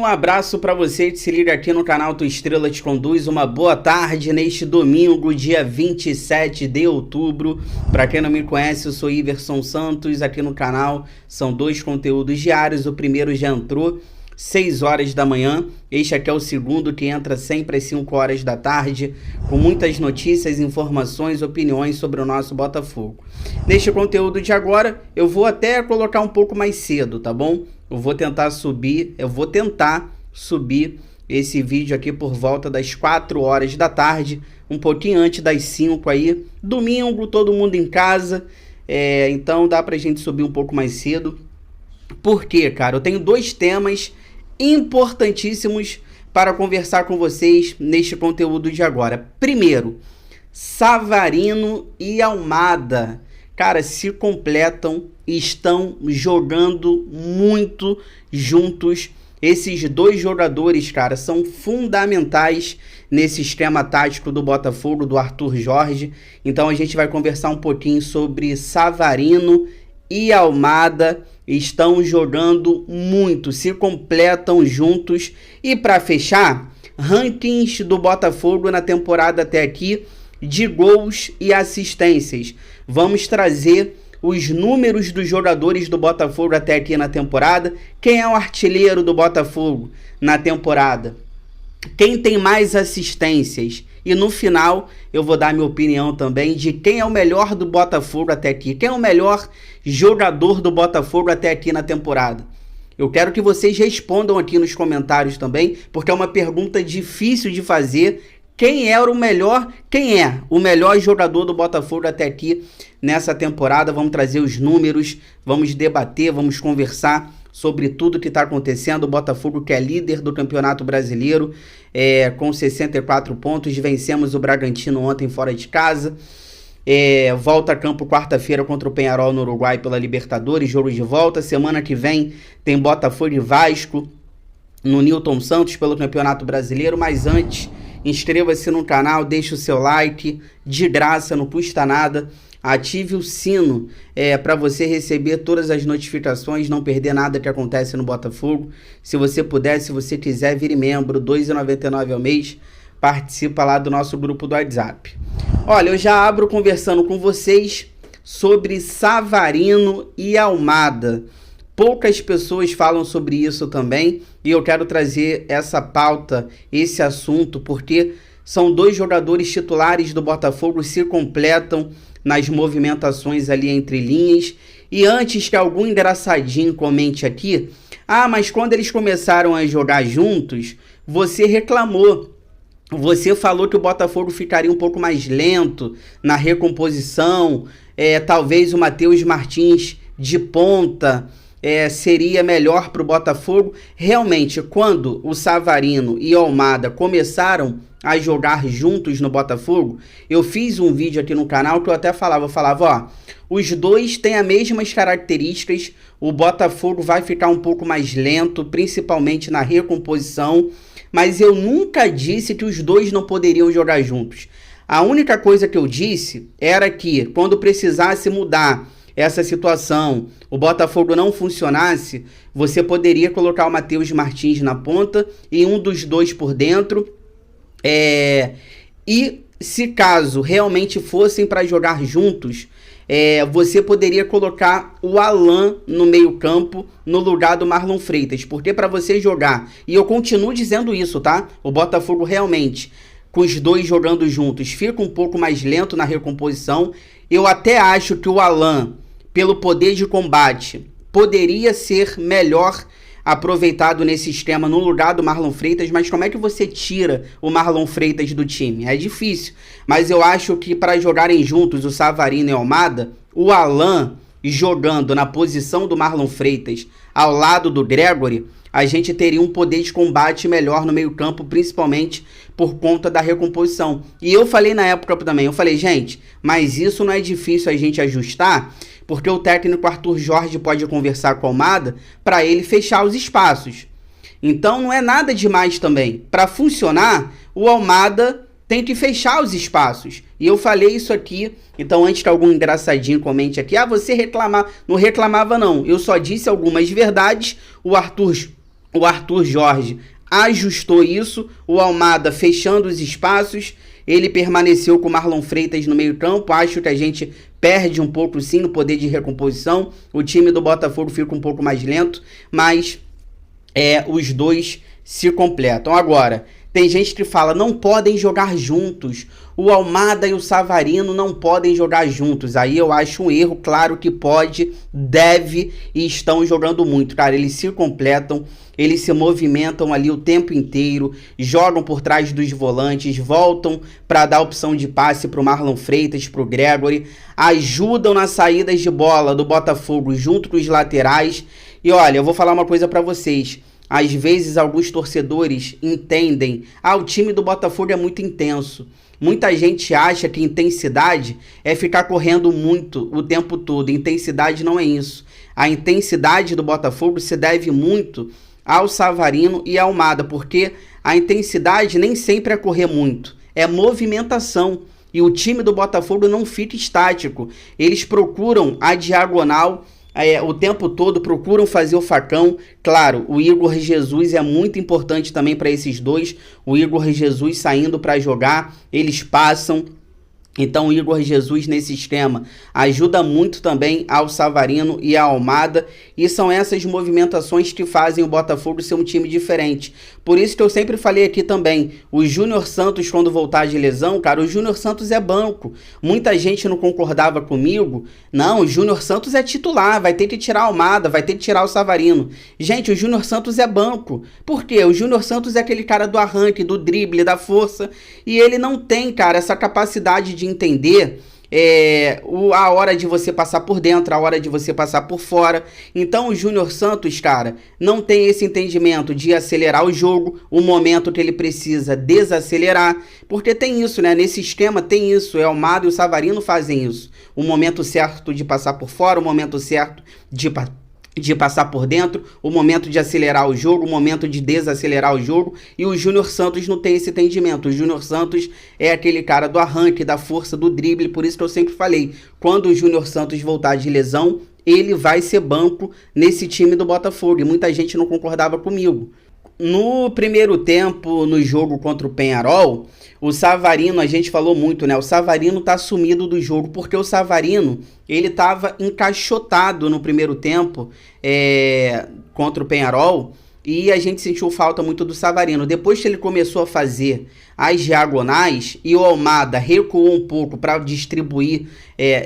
abraço para você que se liga aqui no canal Tua Estrela Te Conduz. Uma boa tarde neste domingo, dia 27 de outubro. Para quem não me conhece, eu sou Iverson Santos. Aqui no canal são 2 conteúdos diários. O primeiro já entrou 6 horas da manhã. Este aqui é o segundo, que entra sempre às 5 horas da tarde, com muitas notícias, informações, opiniões sobre o nosso Botafogo. Neste conteúdo de agora, eu vou até colocar um pouco mais cedo, tá bom? Eu vou tentar subir esse vídeo aqui por volta das 4 horas da tarde, um pouquinho antes das 5 aí. Domingo, todo mundo em casa, então dá pra gente subir um pouco mais cedo. Por quê, cara? Eu tenho 2 temas importantíssimos para conversar com vocês neste conteúdo de agora. Primeiro, Savarino e Almada, cara, se completam e estão jogando muito juntos. Esses 2 jogadores, cara, são fundamentais nesse esquema tático do Botafogo, do Arthur Jorge. Então a gente vai conversar um pouquinho sobre Savarino e Almada. Estão jogando muito, se completam juntos. E para fechar, rankings do Botafogo na temporada até aqui, de gols e assistências. Vamos trazer os números dos jogadores do Botafogo até aqui na temporada. Quem é o artilheiro do Botafogo na temporada? Quem tem mais assistências? E no final eu vou dar minha opinião também de quem é o melhor do Botafogo até aqui. Quem é o melhor jogador do Botafogo até aqui na temporada? Eu quero que vocês respondam aqui nos comentários também, porque é uma pergunta difícil de fazer. Quem é o melhor jogador do Botafogo até aqui nessa temporada? Vamos trazer os números, vamos debater, vamos conversar sobre tudo que está acontecendo. O Botafogo, que é líder do Campeonato Brasileiro, com 64 pontos. Vencemos o Bragantino ontem fora de casa. Volta a campo quarta-feira contra o Peñarol no Uruguai pela Libertadores, jogo de volta. Semana que vem tem Botafogo e Vasco no Newton Santos pelo Campeonato Brasileiro. Mas antes, inscreva-se no canal, deixe o seu like, de graça, não custa nada. Ative o sino para você receber todas as notificações, não perder nada que acontece no Botafogo. Se você puder, se você quiser, vire membro, R$ 2,99 ao mês. Participa lá do nosso grupo do WhatsApp. Olha, eu já abro conversando com vocês sobre Savarino e Almada. Poucas pessoas falam sobre isso também, e eu quero trazer essa pauta, esse assunto, porque são 2 jogadores titulares do Botafogo, se completam nas movimentações ali entre linhas. E antes que algum engraçadinho comente aqui, mas quando eles começaram a jogar juntos, você reclamou. Você falou que o Botafogo ficaria um pouco mais lento na recomposição, talvez o Matheus Martins de ponta seria melhor para o Botafogo. Realmente, quando o Savarino e o Almada começaram a jogar juntos no Botafogo, eu fiz um vídeo aqui no canal que eu até falava, os 2 têm as mesmas características, o Botafogo vai ficar um pouco mais lento, principalmente na recomposição, mas eu nunca disse que os 2 não poderiam jogar juntos. A única coisa que eu disse era que quando precisasse mudar essa situação, o Botafogo não funcionasse, você poderia colocar o Matheus Martins na ponta e um dos 2 por dentro. E se caso realmente fossem para jogar juntos, você poderia colocar o Alan no meio campo no lugar do Marlon Freitas, porque para você jogar, e eu continuo dizendo isso, tá? O Botafogo realmente, com os 2 jogando juntos, fica um pouco mais lento na recomposição. Eu até acho que o Alan, pelo poder de combate, poderia ser melhor aproveitado nesse esquema no lugar do Marlon Freitas, mas como é que você tira o Marlon Freitas do time? É difícil, mas eu acho que para jogarem juntos o Savarino e Almada, o Alan jogando na posição do Marlon Freitas ao lado do Gregory, a gente teria um poder de combate melhor no meio campo, principalmente por conta da recomposição. E eu falei na época também, gente, mas isso não é difícil a gente ajustar, porque o técnico Arthur Jorge pode conversar com o Almada para ele fechar os espaços. Então não é nada demais também. Para funcionar, o Almada tem que fechar os espaços. E eu falei isso aqui, então antes que algum engraçadinho comente aqui, você reclamar, não reclamava não. Eu só disse algumas verdades, o Arthur o Arthur Jorge ajustou isso, o Almada fechando os espaços, ele permaneceu com o Marlon Freitas no meio campo. Acho que a gente perde um pouco sim no poder de recomposição, o time do Botafogo fica um pouco mais lento, mas os dois se completam. Agora, tem gente que fala, não podem jogar juntos, o Almada e o Savarino não podem jogar juntos. Aí eu acho um erro, claro que pode, deve e estão jogando muito, cara, eles se completam, eles se movimentam ali o tempo inteiro, jogam por trás dos volantes, voltam para dar opção de passe para o Marlon Freitas, para o Gregory, ajudam nas saídas de bola do Botafogo junto com os laterais. E olha, eu vou falar uma coisa para vocês, às vezes alguns torcedores entendem, o time do Botafogo é muito intenso. Muita gente acha que intensidade é ficar correndo muito o tempo todo. Intensidade não é isso. A intensidade do Botafogo se deve muito ao Savarino e ao Almada, porque a intensidade nem sempre é correr muito, é movimentação. E o time do Botafogo não fica estático. Eles procuram a diagonal o tempo todo, procuram fazer o facão. Claro, o Igor Jesus é muito importante também para esses dois. O Igor Jesus saindo para jogar, eles passam. Então o Igor Jesus nesse esquema ajuda muito também ao Savarino e ao Almada, e são essas movimentações que fazem o Botafogo ser um time diferente. Por isso que eu sempre falei aqui também, o Júnior Santos quando voltar de lesão, cara, o Júnior Santos é banco. Muita gente não concordava comigo, não, o Júnior Santos é titular, vai ter que tirar o Almada, vai ter que tirar o Savarino. Gente, o Júnior Santos é banco. Por quê? O Júnior Santos é aquele cara do arranque, do drible, da força, e ele não tem, cara, essa capacidade de entender a hora de você passar por dentro, a hora de você passar por fora. Então o Júnior Santos, cara, não tem esse entendimento de acelerar o jogo, o momento que ele precisa desacelerar, porque tem isso, né? Nesse esquema tem isso, o Almada e o Savarino fazem isso. O momento certo de passar por fora, o momento certo de passar por dentro, o momento de acelerar o jogo, o momento de desacelerar o jogo, e o Júnior Santos não tem esse entendimento. O Júnior Santos é aquele cara do arranque, da força, do drible, por isso que eu sempre falei, quando o Júnior Santos voltar de lesão, ele vai ser banco nesse time do Botafogo, e muita gente não concordava comigo. No primeiro tempo, no jogo contra o Peñarol, o Savarino, a gente falou muito, né? O Savarino tá sumido do jogo, porque o Savarino, ele tava encaixotado no primeiro tempo contra o Peñarol, e a gente sentiu falta muito do Savarino. Depois que ele começou a fazer as diagonais e o Almada recuou um pouco para distribuir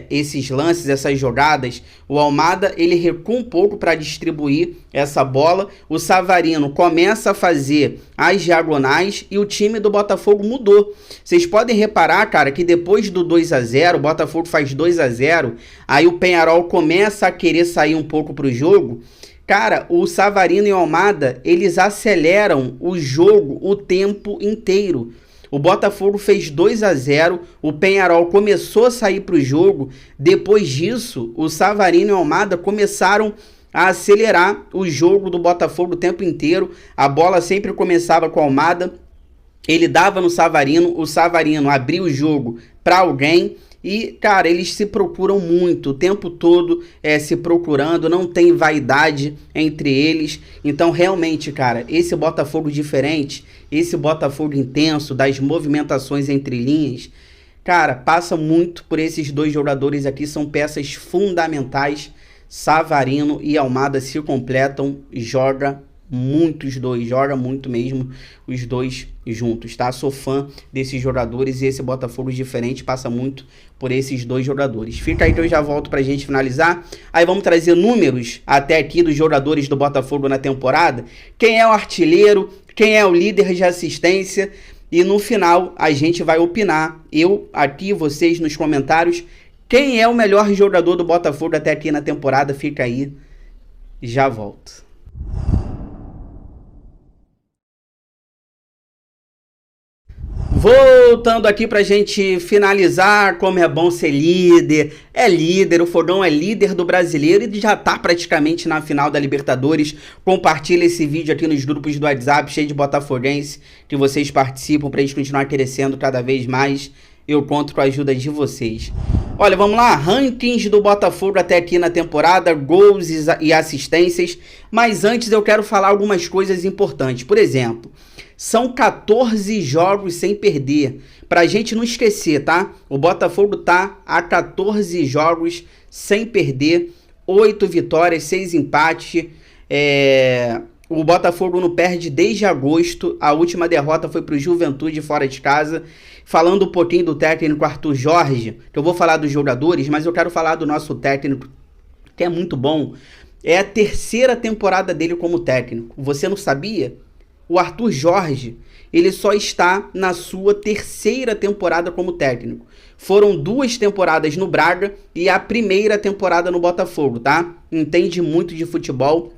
esses lances, essas jogadas, o Almada ele recua um pouco para distribuir essa bola, o Savarino começa a fazer as diagonais e o time do Botafogo mudou. Vocês podem reparar, cara, que depois do 2-0, o Botafogo faz 2-0, aí o Peñarol começa a querer sair um pouco para o jogo. Cara, o Savarino e o Almada, eles aceleram o jogo o tempo inteiro. O Botafogo fez 2-0, o Peñarol começou a sair para o jogo. Depois disso, o Savarino e o Almada começaram a acelerar o jogo do Botafogo o tempo inteiro. A bola sempre começava com o Almada, ele dava no Savarino, o Savarino abria o jogo para alguém. E, cara, eles se procuram muito, o tempo todo se procurando, não tem vaidade entre eles. Então, realmente, cara, esse Botafogo diferente, esse Botafogo intenso, das movimentações entre linhas, cara, passa muito por esses dois jogadores aqui, são peças fundamentais. Savarino e Almada se completam, joga muito os dois, joga muito mesmo os dois juntos, tá? Sou fã desses jogadores e esse Botafogo diferente passa muito por esses dois jogadores. Fica aí que eu já volto pra gente finalizar. Aí vamos trazer números até aqui dos jogadores do Botafogo na temporada. Quem é o artilheiro, quem é o líder de assistência, e no final a gente vai opinar, eu aqui, vocês nos comentários, quem é o melhor jogador do Botafogo até aqui na temporada. Fica aí, já volto. Voltando aqui pra gente finalizar, como é bom ser líder. É líder, o Fogão é líder do Brasileiro e já tá praticamente na final da Libertadores. Compartilha esse vídeo aqui nos grupos do WhatsApp, cheio de botafoguense, que vocês participam pra gente continuar crescendo cada vez mais. eu conto com a ajuda de vocês. Olha, vamos lá, rankings do Botafogo até aqui na temporada, gols e assistências, mas antes eu quero falar algumas coisas importantes. Por exemplo, são 14 jogos sem perder, pra gente não esquecer, tá? O Botafogo tá a 14 jogos sem perder, 8 vitórias, 6 empates, O Botafogo não perde desde agosto, a última derrota foi pro Juventude fora de casa. Falando um pouquinho do técnico Arthur Jorge, que eu vou falar dos jogadores, mas eu quero falar do nosso técnico, que é muito bom. É a terceira temporada dele como técnico. Você não sabia? O Arthur Jorge, ele só está na sua terceira temporada como técnico. Foram 2 temporadas no Braga e a primeira temporada no Botafogo, tá? Entende muito de futebol.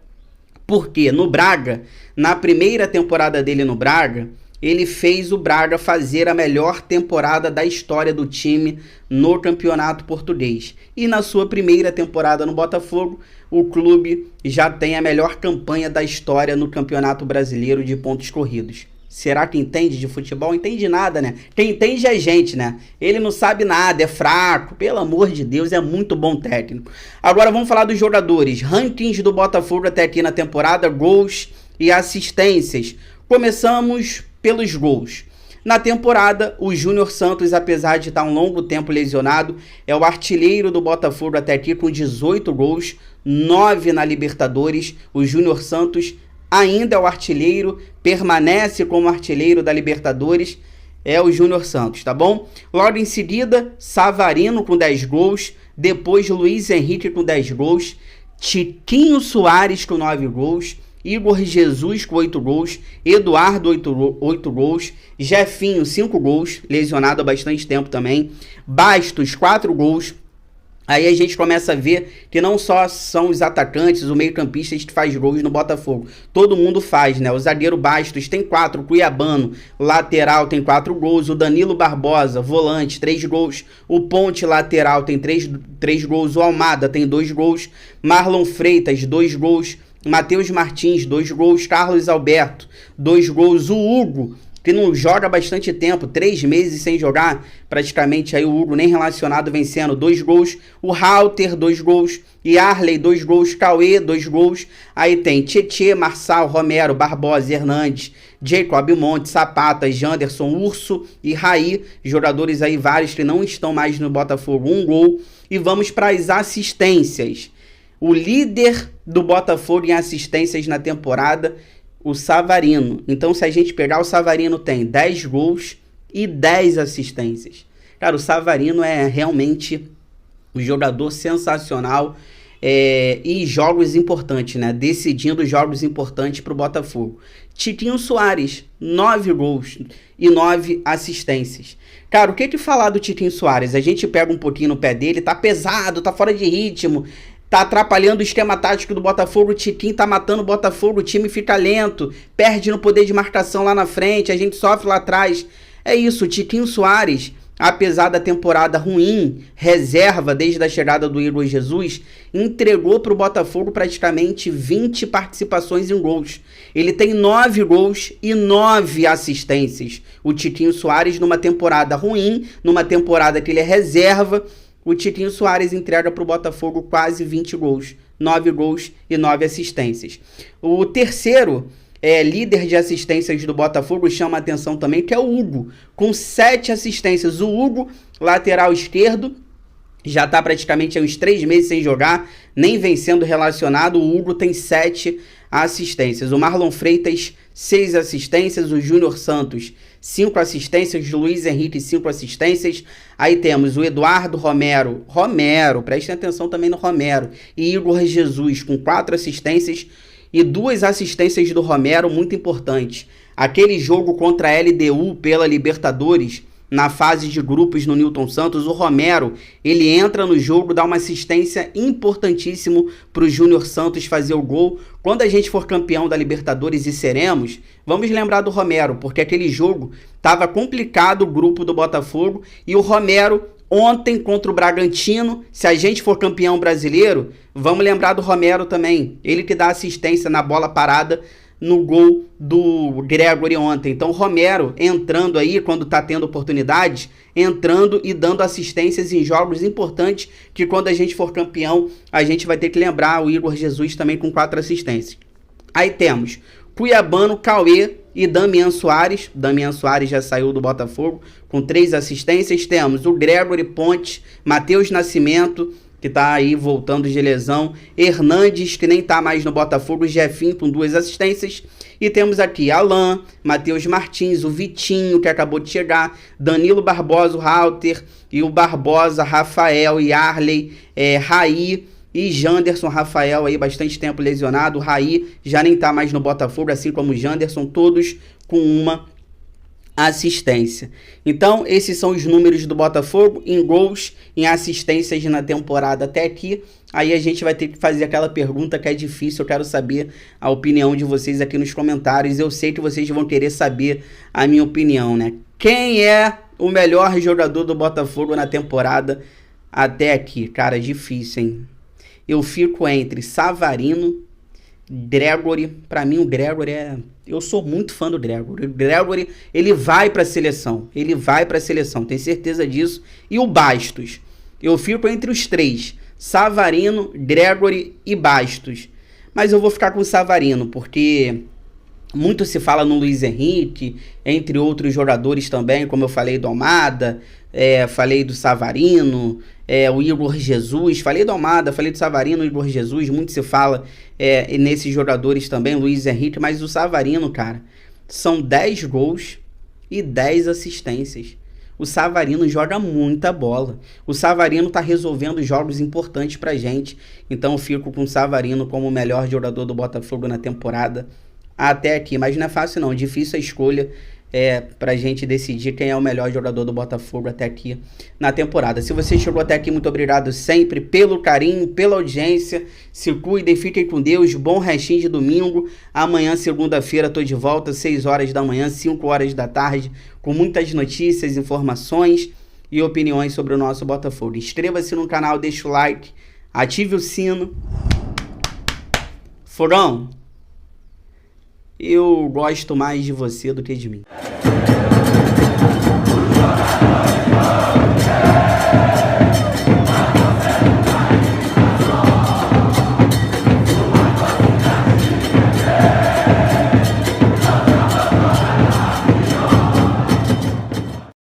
Porque no Braga, na primeira temporada dele no Braga, ele fez o Braga fazer a melhor temporada da história do time no Campeonato Português. E na sua primeira temporada no Botafogo, o clube já tem a melhor campanha da história no Campeonato Brasileiro de pontos corridos. Será que entende de futebol? Entende nada, né? Quem entende é a gente, né? Ele não sabe nada, é fraco. Pelo amor de Deus, é muito bom técnico. Agora vamos falar dos jogadores. Rankings do Botafogo até aqui na temporada, gols e assistências. Começamos pelos gols. Na temporada, o Júnior Santos, apesar de estar um longo tempo lesionado, é o artilheiro do Botafogo até aqui com 18 gols, 9 na Libertadores. O Júnior Santos ainda é o artilheiro, permanece como artilheiro da Libertadores, é o Júnior Santos, tá bom? Logo em seguida, Savarino com 10 gols, depois Luiz Henrique com 10 gols, Tiquinho Soares com 9 gols, Igor Jesus com 8 gols, Eduardo 8 gols, Jefinho 5 gols, lesionado há bastante tempo também, Bastos 4 gols. Aí a gente começa a ver que não só são os atacantes, o meio-campista que faz gols no Botafogo. Todo mundo faz, né? O zagueiro Bastos tem 4, o Cuiabano, lateral, tem 4 gols. O Danilo Barbosa, volante, 3 gols. O Ponte, lateral, tem 3 gols. O Almada tem 2 gols. Marlon Freitas, 2 gols. Matheus Martins, 2 gols. Carlos Alberto, 2 gols. O Hugo, que não joga há bastante tempo, 3 meses sem jogar, praticamente aí o Hugo nem relacionado vencendo, 2 gols, o Halter, 2 gols, Yarley, 2 gols, Cauê, 2 gols, aí tem Tietê, Marçal, Romero, Barbosa, Hernandes, Jacob Monte, Zapata, Janderson, Urso e Raí, jogadores aí vários que não estão mais no Botafogo, 1 gol, e vamos para as assistências. O líder do Botafogo em assistências na temporada, o Savarino. Então, se a gente pegar, o Savarino tem 10 gols e 10 assistências. Cara, o Savarino é realmente um jogador sensacional e jogos importantes, né? Decidindo jogos importantes para o Botafogo. Tiquinho Soares, 9 gols e 9 assistências. Cara, o que falar do Tiquinho Soares? A gente pega um pouquinho no pé dele, tá pesado, tá fora de ritmo, tá atrapalhando o esquema tático do Botafogo, o Tiquinho tá matando o Botafogo, o time fica lento, perde no poder de marcação lá na frente, a gente sofre lá atrás. É isso, o Tiquinho Soares, apesar da temporada ruim, reserva desde a chegada do Igor Jesus, entregou pro Botafogo praticamente 20 participações em gols. Ele tem 9 gols e 9 assistências. O Tiquinho Soares numa temporada ruim, numa temporada que ele é reserva, o Tiquinho Soares entrega para o Botafogo quase 20 gols, 9 gols e 9 assistências. O terceiro líder de assistências do Botafogo chama a atenção também, que é o Hugo, com 7 assistências. O Hugo, lateral esquerdo, já está praticamente há uns 3 meses sem jogar, nem vem sendo relacionado. O Hugo tem 7 assistências. O Marlon Freitas, 6 assistências. O Júnior Santos, 5 assistências. Luiz Henrique, 5 assistências. Aí temos o Eduardo Romero, prestem atenção também no Romero, e Igor Jesus com 4 assistências e 2 assistências do Romero, muito importante. Aquele jogo contra a LDU pela Libertadores, na fase de grupos no Newton Santos, o Romero, ele entra no jogo, dá uma assistência importantíssima para o Júnior Santos fazer o gol. Quando a gente for campeão da Libertadores, e seremos, vamos lembrar do Romero, porque aquele jogo estava complicado, o grupo do Botafogo, e o Romero, ontem contra o Bragantino, se a gente for campeão brasileiro, vamos lembrar do Romero também, ele que dá assistência na bola parada no gol do Gregory ontem. Então, Romero entrando aí, quando tá tendo oportunidades, entrando e dando assistências em jogos importantes, que quando a gente for campeão, a gente vai ter que lembrar o Igor Jesus também com 4 assistências. Aí temos Cuiabano, Cauê e Damian Soares. Damian Soares já saiu do Botafogo com 3 assistências. Temos o Gregory, Ponte, Matheus Nascimento, que tá aí voltando de lesão, Hernandes, que nem tá mais no Botafogo, Jefinho com 2 assistências, e temos aqui Alan, Matheus Martins, o Vitinho, que acabou de chegar, Danilo Barbosa, o Halter, e o Barbosa, Rafael, e Arley, Raí, e Janderson. Rafael aí bastante tempo lesionado, Raí já nem tá mais no Botafogo, assim como o Janderson, todos com uma assistência. Então, esses são os números do Botafogo em gols, em assistências na temporada até aqui. Aí a gente vai ter que fazer aquela pergunta que é difícil, eu quero saber a opinião de vocês aqui nos comentários. Eu sei que vocês vão querer saber a minha opinião, né? Quem é o melhor jogador do Botafogo na temporada até aqui? Cara, difícil, hein? Eu fico entre Savarino, Gregory. Pra mim o Gregory eu sou muito fã do Gregory. O Gregory, ele vai pra seleção. Ele vai pra seleção, tenho certeza disso. E o Bastos. Eu fico entre os 3. Savarino, Gregory e Bastos. Mas eu vou ficar com o Savarino, porque muito se fala no Luiz Henrique, entre outros jogadores também, como eu falei do Almada, falei do Savarino, o Igor Jesus, falei do Almada, falei do Savarino, o Igor Jesus, muito se fala nesses jogadores também, Luiz Henrique, mas o Savarino, cara, são 10 gols e 10 assistências. O Savarino joga muita bola. O Savarino tá resolvendo jogos importantes pra gente. Então eu fico com o Savarino como o melhor jogador do Botafogo na temporada até aqui. Mas não é fácil não, difícil a escolha pra gente decidir quem é o melhor jogador do Botafogo até aqui na temporada. Se você chegou até aqui, muito obrigado sempre pelo carinho, pela audiência. Se cuidem, fiquem com Deus. Bom restinho de domingo. Amanhã, segunda-feira, tô de volta, 6 horas da manhã, 5 horas da tarde, com muitas notícias, informações e opiniões sobre o nosso Botafogo. Inscreva-se no canal, deixa o like, ative o sino. Fogão, eu gosto mais de você do que de mim.